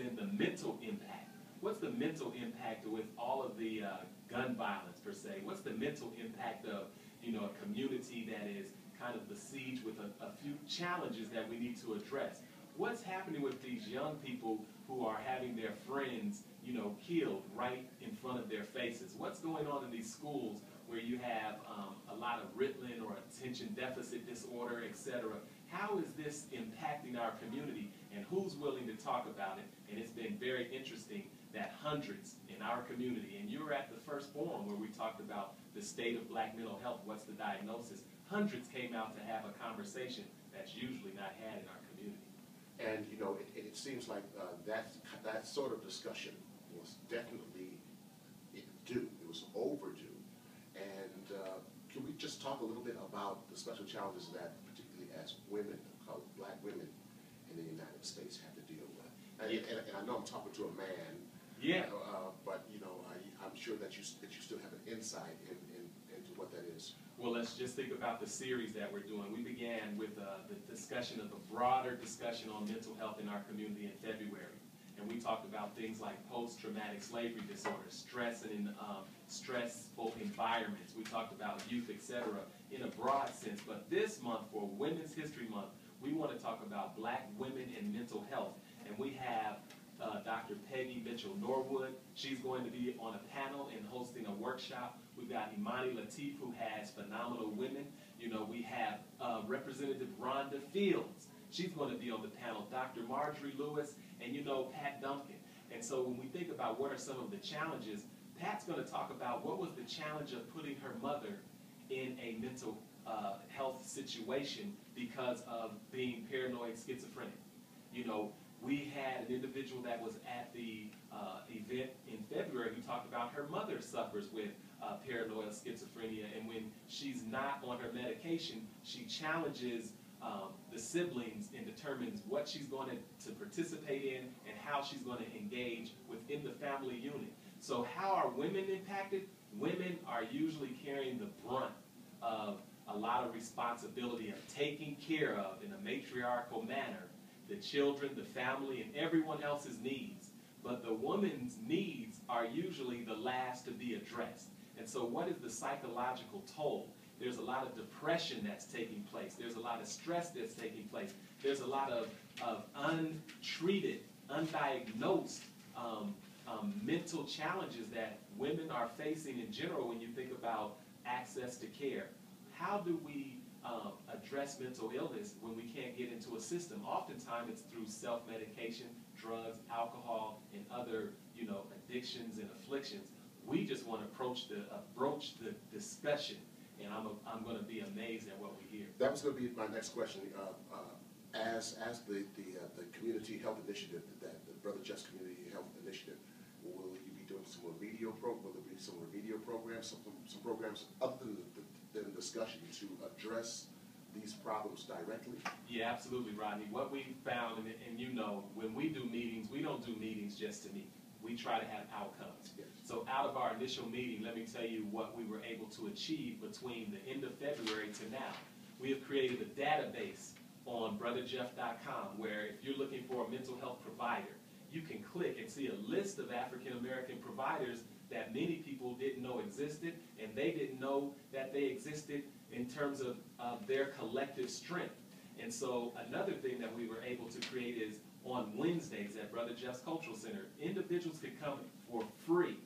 then the mental impact. What's the mental impact with all of the gun violence per se? What's the mental impact of, you know, a community that is kind of besieged with a few challenges that we need to address? What's happening with these young people who are having their friends, you know, killed right in front of their faces? What's going on in these schools where you have a lot of Ritalin or attention deficit disorder, etc.? How is this impacting our community, and who's willing to talk about it? And it's been very interesting that hundreds in our community, and you were at the first forum where we talked about the state of black mental health, what's the diagnosis? Hundreds came out to have a conversation that's usually not had in our community. And, you know, it seems like that sort of discussion was definitely due. It was overdue. And can we just talk a little bit about the special challenges that, particularly as women, black women in the United States, have to deal with? And I know I'm talking to a man. Yeah. But, you know, I'm sure that you still have an insight into what that is. Well, let's just think about the series that we're doing. We began with the discussion of a broader discussion on mental health in our community in February. And we talked about things like post-traumatic slavery disorder, stress and stressful environments. We talked about youth, etc., in a broad sense. But this month, for Women's History Month, we want to talk about black women and mental health. And we have Dr. Peggy Mitchell-Norwood. She's going to be on a panel and hosting a workshop. We've got Imani Latif, who has Phenomenal Women. You know, we have Representative Rhonda Fields. She's going to be on the panel. Dr. Marjorie Lewis, and, you know, Pat Duncan. And so when we think about what are some of the challenges, Pat's going to talk about what was the challenge of putting her mother in a mental health situation because of being paranoid schizophrenic. You know, we had an individual that was at the event in February who talked about her mother suffers with paranoid schizophrenia, and when she's not on her medication, she challenges the siblings and determines what she's going to participate in and how she's going to engage within the family unit. So how are women impacted? Women are usually carrying the brunt of a lot of responsibility of taking care of, in a matriarchal manner, the children, the family, and everyone else's needs. But the woman's needs are usually the last to be addressed. And so what is the psychological toll? There's a lot of depression that's taking place. There's a lot of stress that's taking place. There's a lot of untreated, undiagnosed mental challenges that women are facing in general when you think about access to care. How do we address mental illness when we can't get into a system? Oftentimes it's through self-medication, drugs, alcohol, and other, you know, addictions and afflictions. We just want to broach the discussion, and I'm going to be amazed at what we hear. That was going to be my next question. As the community health initiative, the Brother Just Community Health Initiative, will you be doing some remedial will there be some remedial programs, some programs other than discussion to address these problems directly? Yeah, absolutely, Rodney. What we found, and you know, when we do meetings, we don't do meetings just to meet. We try to have outcomes. Yes. So out of our initial meeting, let me tell you what we were able to achieve between the end of February to now. We have created a database on brotherjeff.com where if you're looking for a mental health provider, you can click and see a list of African American providers that many people didn't know existed, and they didn't know that they existed in terms of their collective strength. And so another thing that we were able to create is on Wednesdays at Brother Jeff's Cultural Center, individuals could come for free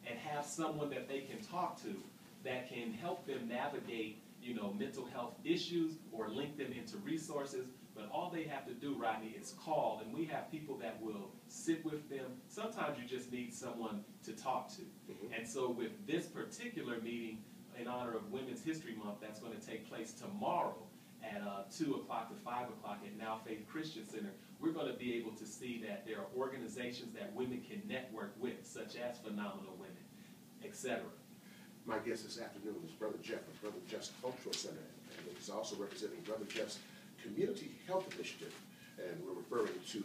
and have someone that they can talk to that can help them navigate, you know, mental health issues or link them into resources. But all they have to do, Rodney, is call, and we have people that will sit with them. Sometimes you just need someone to talk to. Mm-hmm. And so with this particular meeting in honor of Women's History Month, that's going to take place tomorrow at 2 o'clock to 5 o'clock at Now Faith Christian Center, we're going to be able to see that there are organizations that women can network with, such as Phenomenal Women, etc. My guest this afternoon is Brother Jeff of Brother Jeff's Cultural Center, and he's also representing Brother Jeff's Community Health Initiative, and we're referring to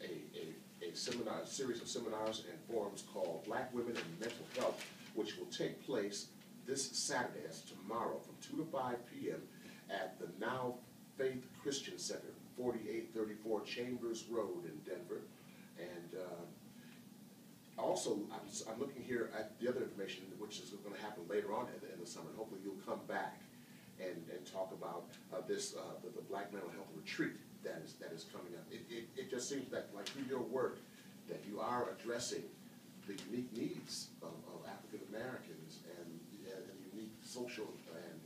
a series of seminars and forums called Black Women and Mental Health, which will take place this Saturday, that's tomorrow, from 2 to 5 p.m. at the Now Faith Christian Center, 4834 Chambers Road in Denver. And also, I'm looking here at the other information, which is going to happen later on in the summer. And hopefully you'll come back and talk about the Black Mental Health Retreat that is coming up. It just seems that, like, through your work, that you are addressing the unique needs of African Americans and the unique social and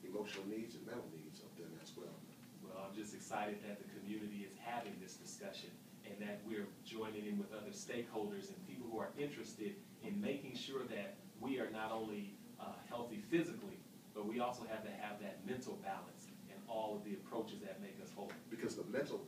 emotional needs and mental needs of them as well. Well, I'm just excited that the community is having this discussion and that we're joining in with other stakeholders and people who are interested in making sure that we are not only healthy physically, but we also have to have that mental balance and all of the approaches that make us whole. Because the mental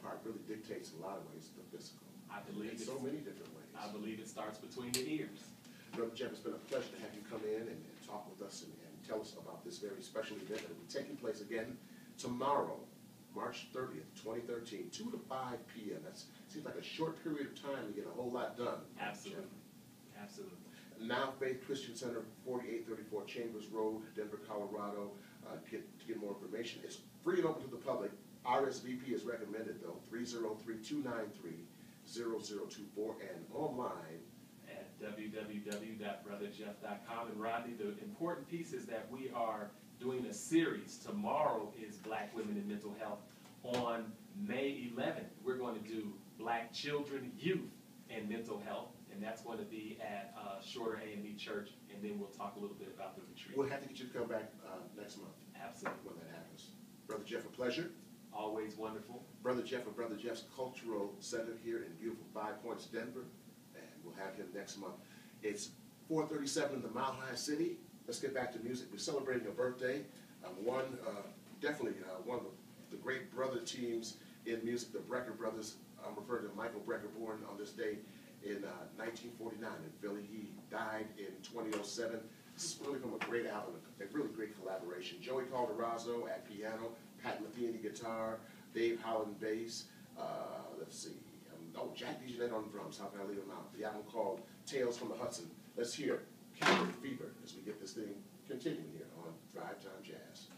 part really dictates in a lot of ways the physical. I believe in so many different ways. I believe it starts between the ears. Brother Jeff, it's been a pleasure to have you come in and talk with us and tell us about this very special event that will be taking place again tomorrow, March 30th, 2013, 2 to 5 p.m. That seems like a short period of time to get a whole lot done. Absolutely. Absolutely. Now Faith Christian Center, 4834 Chambers Road, Denver, Colorado. To get more information, it's free and open to the public. RSVP is recommended, though, 303-293-0024, and online at www.brotherjeff.com. And Rodney, the important piece is that we are doing a series. Tomorrow is Black Women in Mental Health. On May 11th, we're going to do Black Children, Youth, and Mental Health, and that's going to be at Shorter A&E Church, and then we'll talk a little bit about the retreat. We'll have to get you to come back next month. Absolutely. When that happens. Brother Jeff, a pleasure. Always wonderful. Brother Jeff of Brother Jeff's Cultural Center here in beautiful Five Points, Denver, and we'll have him next month. It's 4:37 in the Mile High City. Let's get back to music. We're celebrating a birthday. Definitely one of the great brother teams in music, the Brecker brothers. I'm referring to Michael Brecker, born on this day in 1949 in Philly. He died in 2007. This is really from a great album, a really great collaboration. Joey Calderazzo at piano, Pat Metheny guitar, Dave Howland bass. Let's see. Jack DeJohnette on drums. How can I leave him out? The album called Tales from the Hudson. Let's hear Cowboy Fever as we get this thing continuing here on Drive Time Jazz.